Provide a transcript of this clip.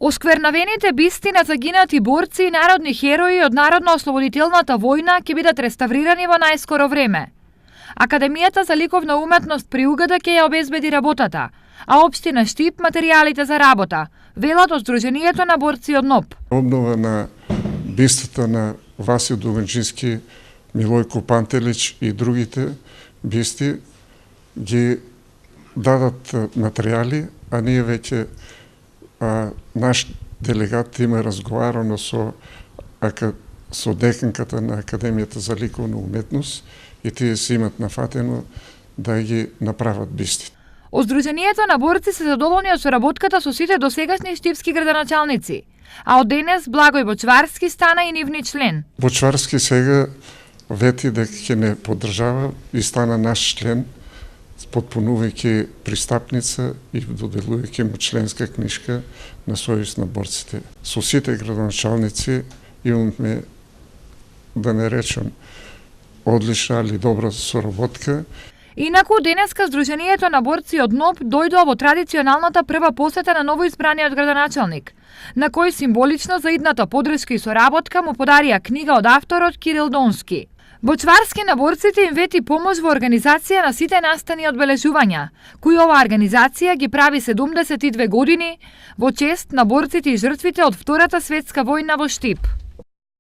Осквернавените бисти на загинати борци и народни херои од Народно-ослободителната војна ќе бидат реставрирани во најскоро време. Академијата за ликовна уметност при УГД ќе ја обезбеди работата, а општина Штип материјалите за работа, велат од Сдруженијето на борци од НОП. Обнова на бистата на Васил Дуганчински, Милојко Пантелич и другите бисти ги дадат материјали, а ние веќе наш делегат има разговарано со деканката на Академијата за ликовна уметност и тие се имат нафатено да ги направат бисти. Од Сдруженијето на борци се задоволни од соработката со сите досегашни штипски градоначалници, а од денес Благој Бочварски стана и нивни член. Бочварски сега вети дека ќе не поддржава и стана наш член, потпунувајќи пристапница и доделувајќи му членска книжка на Сојуз на борците. Со сите градоначалници имаме, да не речем, одлична или добра соработка. Инаку, денеска Сдруженијето на борци од НОП дојдоа во традиционалната прва посета на новоизбраниот градоначалник, на кој символично за идната поддршка и соработка му подарија книга од авторот Кирил Донски. Бочварски на борците им вети помош во организација на сите настани одбележувања, кои оваа организација ги прави 72 години во чест на борците и жртвите од Втората светска војна во Штип.